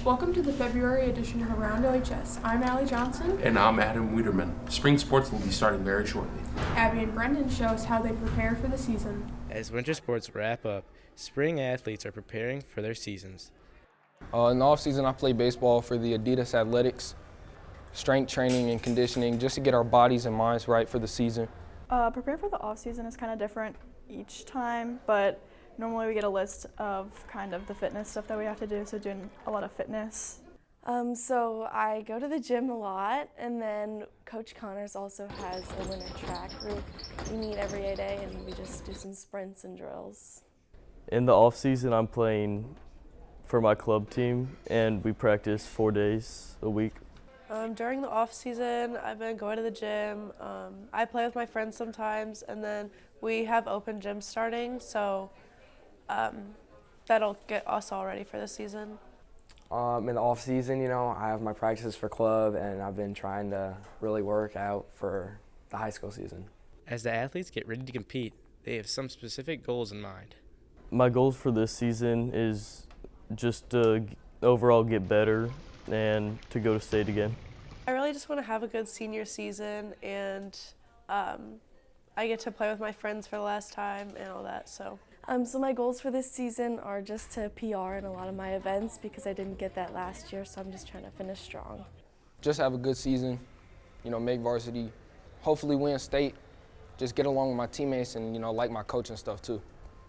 Welcome to the February edition of Around OHS. I'm Allie Johnson. And I'm Adam Wiederman. Spring sports will be starting very shortly. Abby and Brendan show us how they prepare for the season. As winter sports wrap up, spring athletes are preparing for their seasons. In the off-season, I play baseball for the Adidas Athletics, strength training and conditioning, just to get our bodies and minds right for the season. Prepare for the off-season is kind of different each time, but normally we get a list of kind of the fitness stuff that we have to do, so doing a lot of fitness. So I go to the gym a lot, and then Coach Connors also has a winter track group. We meet every day and we just do some sprints and drills. In the off season, I'm playing for my club team, and we practice 4 days a week. During the off season, I've been going to the gym. I play with my friends sometimes, and then we have open gyms starting, so that'll get us all ready for the season. In the off season, I have my practices for club, and I've been trying to really work out for the high school season. As the athletes get ready to compete, they have some specific goals in mind. My goals for this season is just to overall get better and to go to state again. I really just want to have a good senior season, and I get to play with my friends for the last time and all that. So my goals for this season are just to PR in a lot of my events because I didn't get that last year, so I'm just trying to finish strong. Just have a good season, make varsity, hopefully win state, just get along with my teammates and, like my coach and stuff too.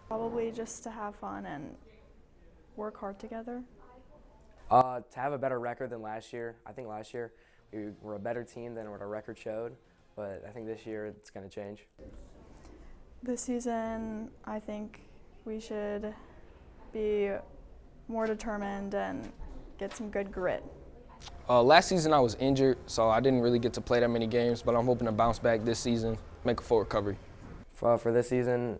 Probably just to have fun and work hard together. To have a better record than last year. I think last year we were a better team than what our record showed, but I think this year it's going to change. This season, I think we should be more determined and get some good grit. Last season I was injured, so I didn't really get to play that many games, but I'm hoping to bounce back this season, make a full recovery. For this season,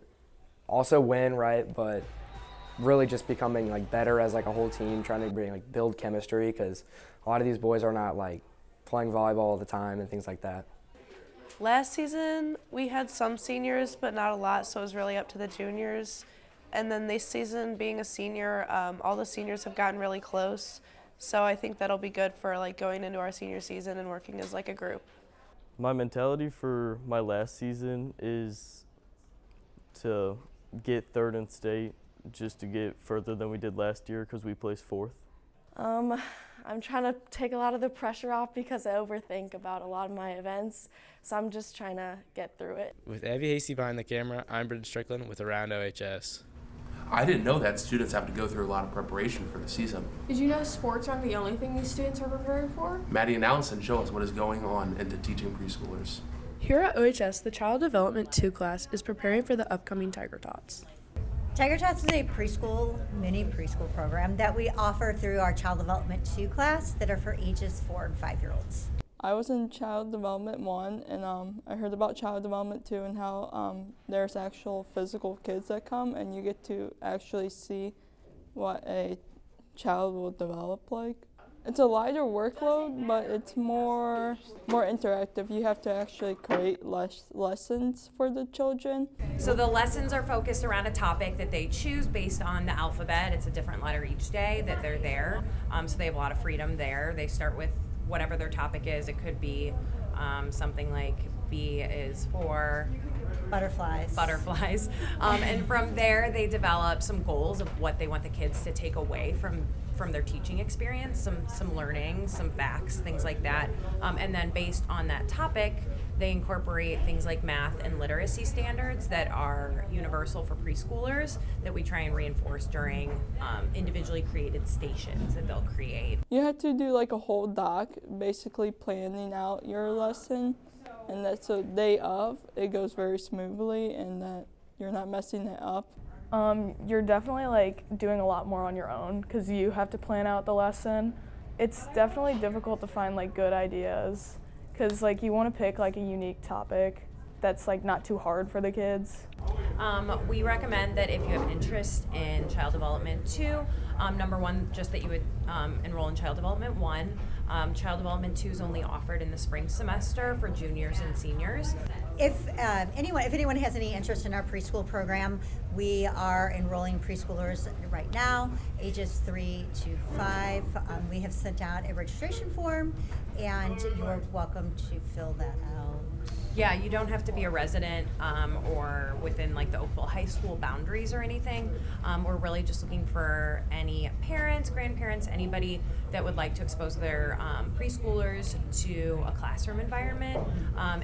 also win, right, but really just becoming better as a whole team, trying to build chemistry, because a lot of these boys are not playing volleyball all the time and things like that. last season, we had some seniors, but not a lot, so it was really up to the juniors. And then this season, being a senior, all the seniors have gotten really close. So I think that'll be good for going into our senior season and working as a group. My mentality for my last season is to get third in state, just to get further than we did last year because we placed fourth. I'm trying to take a lot of the pressure off because I overthink about a lot of my events, so I'm just trying to get through it. With Abby Hasty behind the camera, I'm Brendan Strickland with Around OHS. I didn't know that students have to go through a lot of preparation for the season. Did you know sports aren't the only thing these students are preparing for? Maddie and Allison show us what is going on into teaching preschoolers. Here at OHS, the Child Development 2 class is preparing for the upcoming Tiger Tots. Tiger Tots is a mini preschool program that we offer through our Child Development 2 class that are for ages 4 and 5-year-olds. I was in Child Development 1, and I heard about Child Development 2 and how there's actual physical kids that come, and you get to actually see what a child will develop like. It's a lighter workload, but it's more interactive. You have to actually create lessons for the children. So the lessons are focused around a topic that they choose based on the alphabet. It's a different letter each day that they're there, so they have a lot of freedom there. They start with whatever their topic is. It could be something like B is for butterflies. And from there they develop some goals of what they want the kids to take away from their teaching experience, some learning, some facts, things like that. And then based on that topic, they incorporate things like math and literacy standards that are universal for preschoolers that we try and reinforce during individually created stations that they'll create. You have to do a whole doc, basically planning out your lesson, and that's a day of. It goes very smoothly and that you're not messing it up. You're definitely doing a lot more on your own because you have to plan out the lesson. It's definitely difficult to find good ideas because you want to pick a unique topic that's not too hard for the kids. We recommend that if you have an interest in Child Development 2, number one, just that you would enroll in Child Development 1. Child Development 2 is only offered in the spring semester for juniors and seniors. If anyone has any interest in our preschool program, we are enrolling preschoolers right now, ages 3 to 5. We have sent out a registration form, and you're welcome to fill that out. Yeah, you don't have to be a resident or within like the Oakville High School boundaries or anything. We're really just looking for any parents, grandparents, anybody that would like to expose their preschoolers to a classroom environment.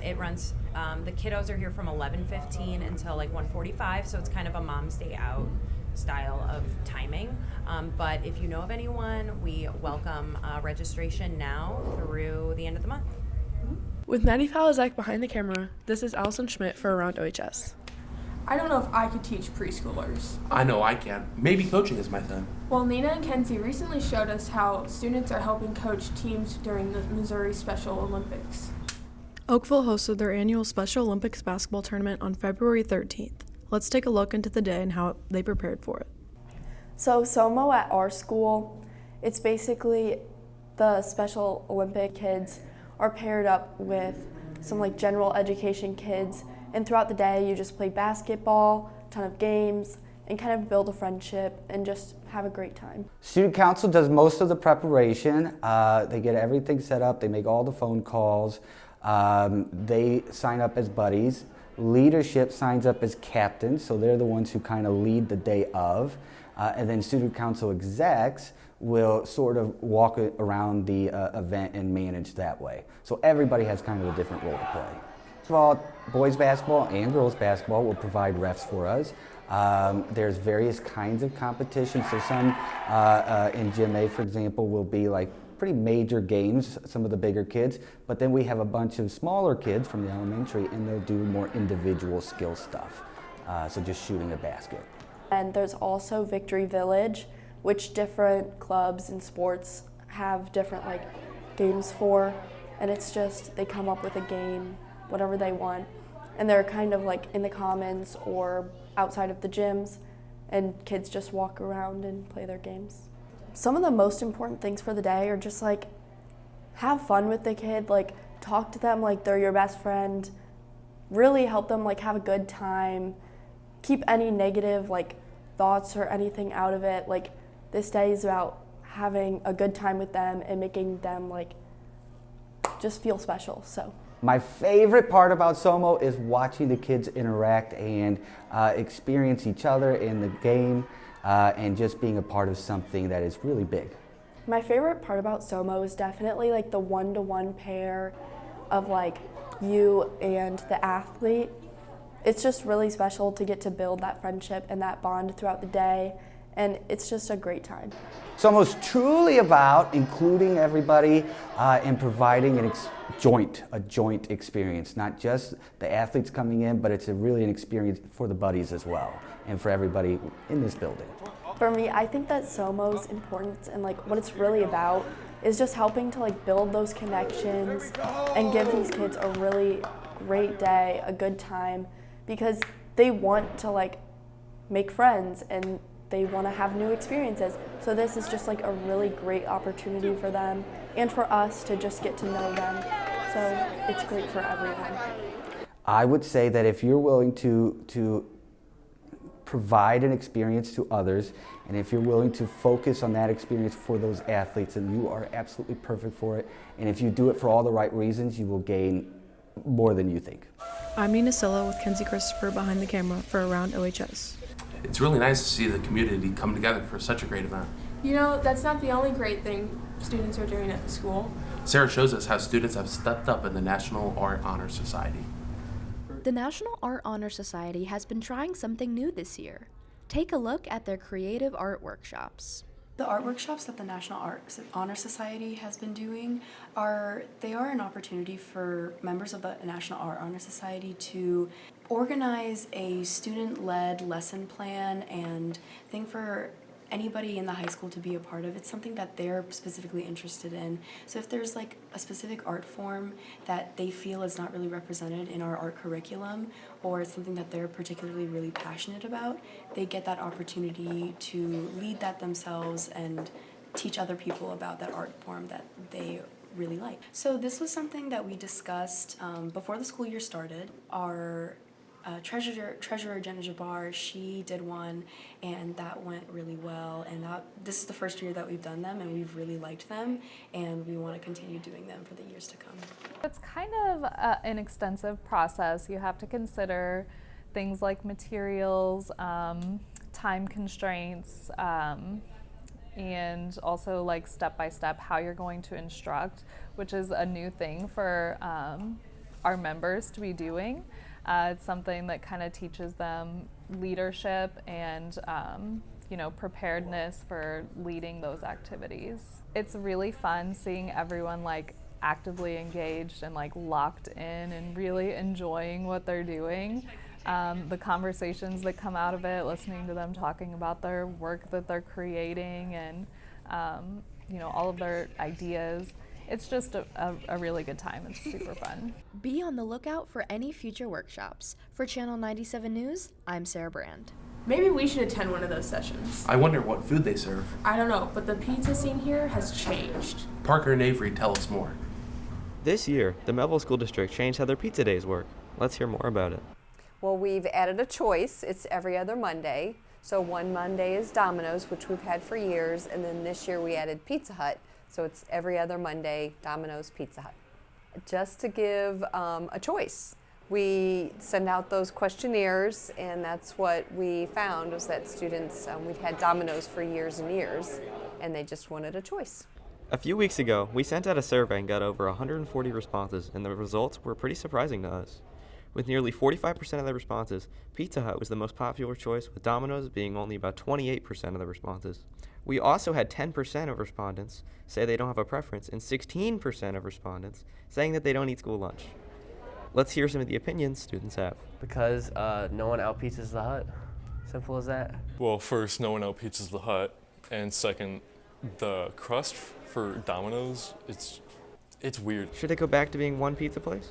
It runs, the kiddos are here from 11:15 until like 1:45, so it's kind of a mom's day out style of timing. But if you know of anyone, we welcome registration now through the end of the month. With Maddie Falazek behind the camera, this is Allison Schmidt for Around OHS. I don't know if I could teach preschoolers. I know I can. Maybe coaching is my thing. Well, Nina and Kenzie recently showed us how students are helping coach teams during the Missouri Special Olympics. Oakville hosted their annual Special Olympics basketball tournament on February 13th. Let's take a look into the day and how they prepared for it. So SOMO at our school, it's basically the Special Olympic kids are paired up with some like general education kids, and throughout the day you just play basketball, a ton of games, and kind of build a friendship and just have a great time. Student council does most of the preparation. They get everything set up, they make all the phone calls, they sign up as buddies. Leadership signs up as captains, so they're the ones who kind of lead the day of. And then student council execs will sort of walk around the event and manage that way. So everybody has kind of a different role to play. First of all, boys basketball and girls basketball will provide refs for us. There's various kinds of competitions. So some in Gym A, for example, will be like pretty major games, some of the bigger kids, but then we have a bunch of smaller kids from the elementary, and they'll do more individual skill stuff. So just shooting a basket. And there's also Victory Village, which different clubs and sports have different like games for, and it's just they come up with a game, whatever they want, and they're kind of like in the commons or outside of the gyms, and kids just walk around and play their games. Some of the most important things for the day are just like have fun with the kid, like talk to them like they're your best friend, really help them like have a good time, keep any negative like thoughts or anything out of it. Like this day is about having a good time with them and making them like just feel special. So my favorite part about SOMO is watching the kids interact and experience each other in the game and just being a part of something that is really big. my favorite part about SOMO is definitely like the one-to-one pair of like you and the athlete. It's just really special to get to build that friendship and that bond throughout the day, and it's just a great time. SOMO is truly about including everybody and providing a joint experience, not just the athletes coming in, but it's really an experience for the buddies as well, and for everybody in this building. For me, I think that SOMO's importance and like what it's really about is just helping to like build those connections and give these kids a really great day, a good time, because they want to like make friends and they want to have new experiences. So this is just like a really great opportunity for them and for us to just get to know them. So it's great for everyone. I would say that if you're willing to provide an experience to others, and if you're willing to focus on that experience for those athletes, then you are absolutely perfect for it. And if you do it for all the right reasons, you will gain more than you think. I'm Nina Silla with Kenzie Christopher behind the camera for Around OHS. It's really nice to see the community come together for such a great event. You know, that's not the only great thing students are doing at the school. Sarah shows us how students have stepped up in the National Art Honor Society. The National Art Honor Society has been trying something new this year. Take a look at their creative art workshops. The art workshops that the National Art Honor Society has been doing are an opportunity for members of the National Art Honor Society to organize a student-led lesson plan and thing for anybody in the high school to be a part of. It's something that they're specifically interested in. So if there's like a specific art form that they feel is not really represented in our art curriculum, or it's something that they're particularly really passionate about, they get that opportunity to lead that themselves and teach other people about that art form that they really like. So this was something that we discussed before the school year started. Our treasurer Jenna Jabbar, she did one, and that went really well. And this is the first year that we've done them, and we've really liked them, and we want to continue doing them for the years to come. It's kind of an extensive process. You have to consider things like materials, time constraints, and also like step-by-step how you're going to instruct, which is a new thing for our members to be doing. It's something that kind of teaches them leadership and preparedness for leading those activities. It's really fun seeing everyone like actively engaged and like locked in and really enjoying what they're doing. The conversations that come out of it, listening to them talking about their work that they're creating and all of their ideas. It's just a really good time. It's super fun. Be on the lookout for any future workshops. For Channel 97 News, I'm Sarah Brand. Maybe we should attend one of those sessions. I wonder what food they serve. I don't know, but the pizza scene here has changed. Parker and Avery tell us more. This year, the Melville School District changed how their pizza days work. Let's hear more about it. Well, we've added a choice. It's every other Monday. So one Monday is Domino's, which we've had for years, and then this year we added Pizza Hut. So it's every other Monday, Domino's, Pizza Hut. Just to give a choice. We send out those questionnaires, and that's what we found was that students, we'd had Domino's for years and years, and they just wanted a choice. A few weeks ago, we sent out a survey and got over 140 responses, and the results were pretty surprising to us. With nearly 45% of the responses, Pizza Hut was the most popular choice, with Domino's being only about 28% of the responses. We also had 10% of respondents say they don't have a preference, and 16% of respondents saying that they don't eat school lunch. Let's hear some of the opinions students have. Because no one out-pizzas the Hut. Simple as that. Well, first, no one out-pizzas the Hut, and second, the crust for Domino's, it's weird. Should it go back to being one pizza place?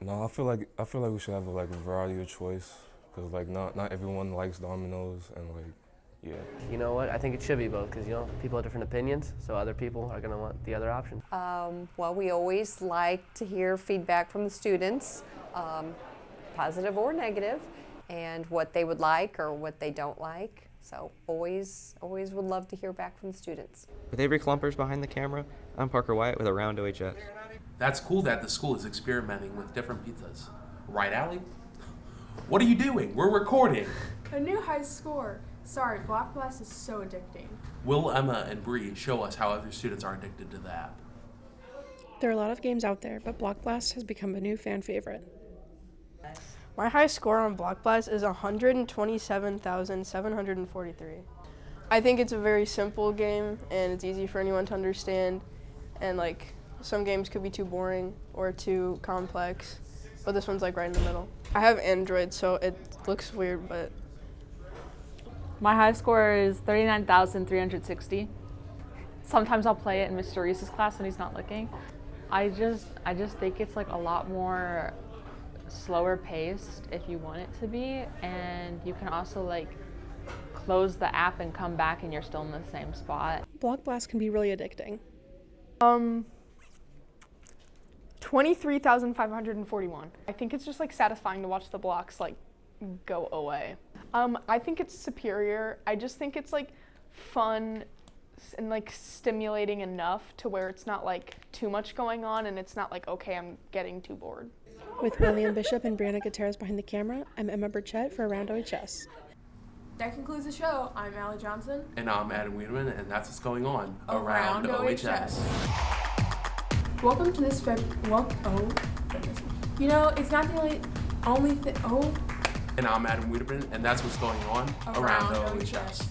No, I feel like we should have a variety of choice, because not everyone likes Domino's, and yeah. You know what? I think it should be both, because people have different opinions, so other people are going to want the other option. Well, we always like to hear feedback from the students, positive or negative, and what they would like or what they don't like. So always would love to hear back from the students. With Avery Klumpers behind the camera, I'm Parker Wyatt with Around OHS. That's cool that the school is experimenting with different pizzas. Right, Allie? What are you doing? We're recording. A new high score. Sorry, Block Blast is so addicting. Will, Emma, and Bree show us how other students are addicted to the app? There are a lot of games out there, but Block Blast has become a new fan favorite. My high score on Block Blast is 127,743. I think it's a very simple game, and it's easy for anyone to understand, and some games could be too boring or too complex, but this one's right in the middle. I have Android, so it looks weird, but... My high score is 39,360. Sometimes I'll play it in Mr. Reese's class when he's not looking. I just think it's a lot more slower paced if you want it to be, and you can also close the app and come back and you're still in the same spot. Block Blast can be really addicting. 23,541. I think it's just satisfying to watch the blocks go away. I think it's superior. I just think it's fun and stimulating enough to where it's not too much going on, and it's not okay, I'm getting too bored. With William Bishop and Brianna Gutierrez behind the camera, I'm Emma Burchett for Around OHS. That concludes the show. I'm Allie Johnson. And I'm Adam Wiedemann, and that's what's going on Around OHS. Welcome to this it's not the only thing. And I'm Adam Wiedemann, and that's what's going on Around OHS.